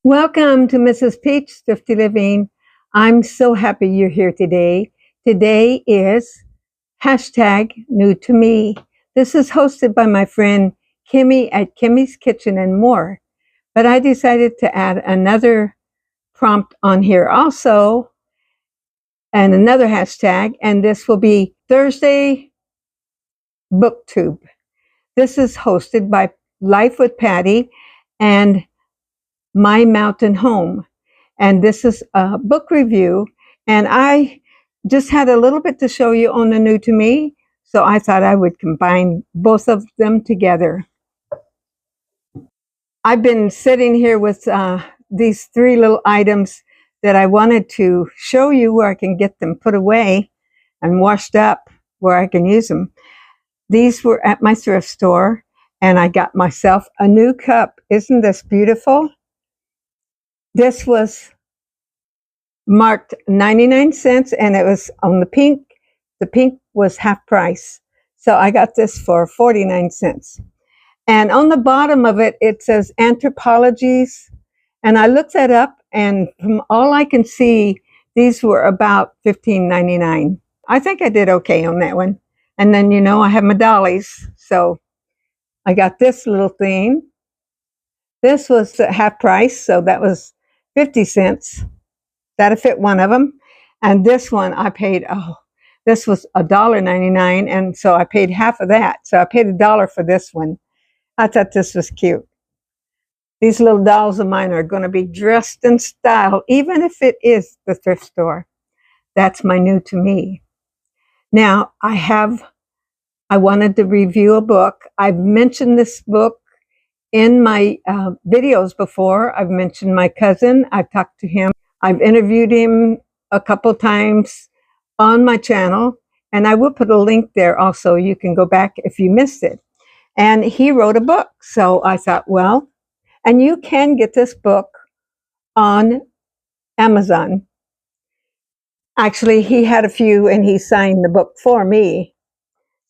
Welcome to Mrs. Peach Thrifty Living. I'm so happy you're here today. Today is hashtag new to me. This is hosted by my friend Kimmie at Kimmie's Kitchen and More. But I decided to add another prompt on here also and another hashtag, and this will be Thursday BookTube. This is hosted by Life with Patty and My Mountain Home. And this is a book review. And I just had a little bit to show you on the new to me. So I thought I would combine both of them together. I've been sitting here with these three little items that I wanted to show you where I can get them put away and washed up where I can use them. These were at my thrift store, and I got myself a new cup. Isn't this beautiful? This was marked 99 cents, and it was on the pink. The pink was half price. So I got this for 49 cents. And on the bottom of it, it says Anthropologies. And I looked that up, and from all I can see, these were about $15.99. I think I did okay on that one. And then, I have my dollies. So I got this little thing. This was at half price, so that was 50 cents. That'll fit one of them. And this one I paid, this was $1.99, and so I paid half of that. So I paid $1 for this one. I thought this was cute. These little dolls of mine are going to be dressed in style, even if it is the thrift store. That's my new to me. Now, I wanted to review a book. I've mentioned this book in my videos before. I've mentioned my cousin. I've talked to him. I've interviewed him a couple times on my channel, and I will put a link there also. You can go back if you missed it. And he wrote a book. So I thought, well, and you can get this book on Amazon. Actually, he had a few, and he signed the book for me.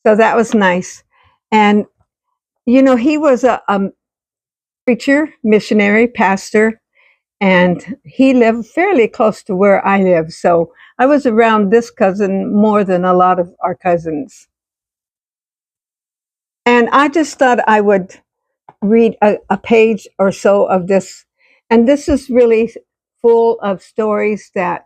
So that was nice. And, he was a preacher, missionary, pastor, and he lived fairly close to where I live. So I was around this cousin more than a lot of our cousins. And I just thought I would read a page or so of this. And this is really full of stories that,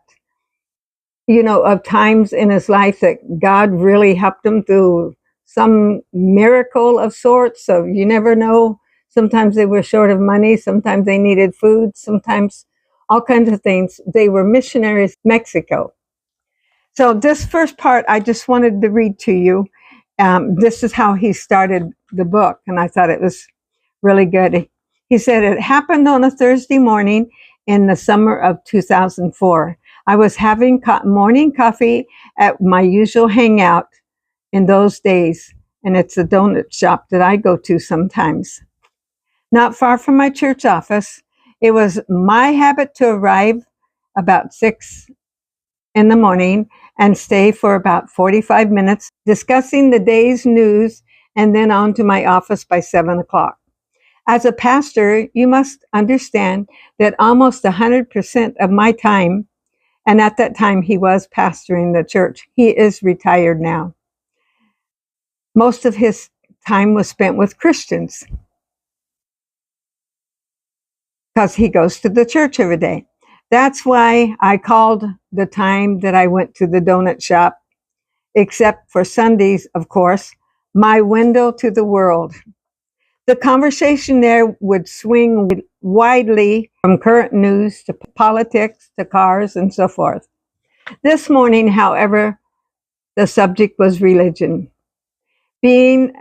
of times in his life that God really helped him through some miracle of sorts. So you never know. Sometimes they were short of money. Sometimes they needed food. Sometimes all kinds of things. They were missionaries in Mexico. So this first part, I just wanted to read to you. This is how he started the book, and I thought it was really good. He said, it happened on a Thursday morning in the summer of 2004. I was having morning coffee at my usual hangout in those days, and it's a donut shop that I go to sometimes. Not far from my church office. It was my habit to arrive about 6 in the morning and stay for about 45 minutes discussing the day's news, and then on to my office by 7 o'clock. As a pastor, you must understand that almost 100% of my time, and at that time he was pastoring the church, he is retired now. Most of his time was spent with Christians because he goes to the church every day. That's why I called the time that I went to the donut shop, except for Sundays, of course, my window to the world. The conversation there would swing widely from current news to politics to cars and so forth. This morning, however, the subject was religion. Being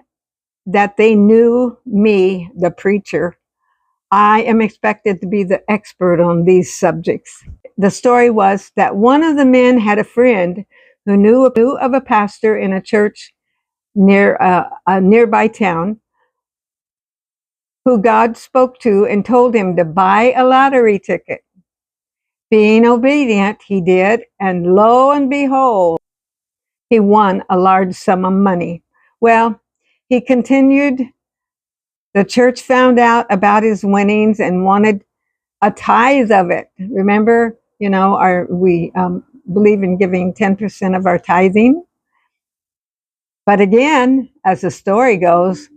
that they knew me, the preacher, I am expected to be the expert on these subjects. The story was that one of the men had a friend who knew of a pastor in a church near a nearby town, who God spoke to and told him to buy a lottery ticket. Being obedient, he did, and lo and behold, he won a large sum of money. Well, he continued. The church found out about his winnings and wanted a tithe of it. Remember, we believe in giving 10% of our tithing. But again, as the story goes,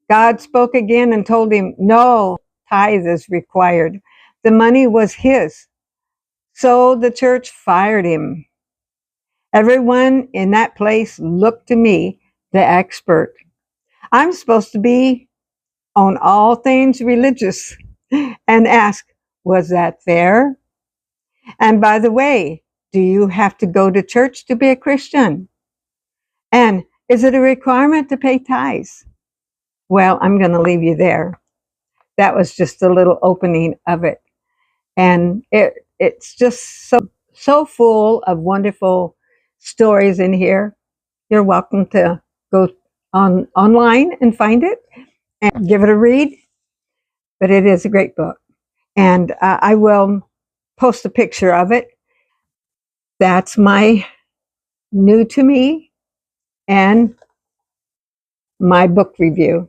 God spoke again and told him, no tithe is required. The money was his. So the church fired him. Everyone in that place looked to me, the expert. I'm supposed to be on all things religious, and ask, was that fair? And by the way, do you have to go to church to be a Christian? And is it a requirement to pay tithes? Well, I'm going to leave you there. That was just a little opening of it. And it's just so full of wonderful stories in here. You're welcome to go online and find it and give it a read. But it is a great book. And I will post a picture of it. That's my new to me and my book review.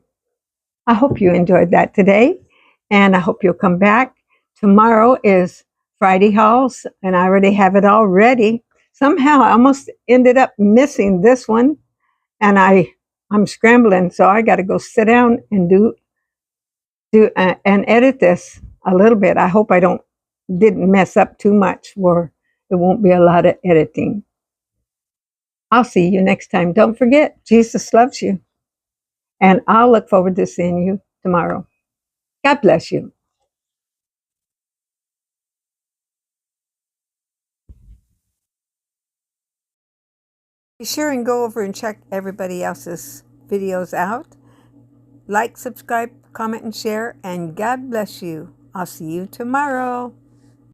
I hope you enjoyed that today, and I hope you'll come back. Tomorrow is Friday Hauls, and I already have it all ready. Somehow I almost ended up missing this one, and I'm scrambling, so I got to go sit down and do and edit this a little bit. I hope I didn't mess up too much, where it won't be a lot of editing. I'll see you next time. Don't forget, Jesus loves you. And I'll look forward to seeing you tomorrow. God bless you. Be sure and go over and check everybody else's videos out. Like, subscribe, comment, and share. And God bless you. I'll see you tomorrow.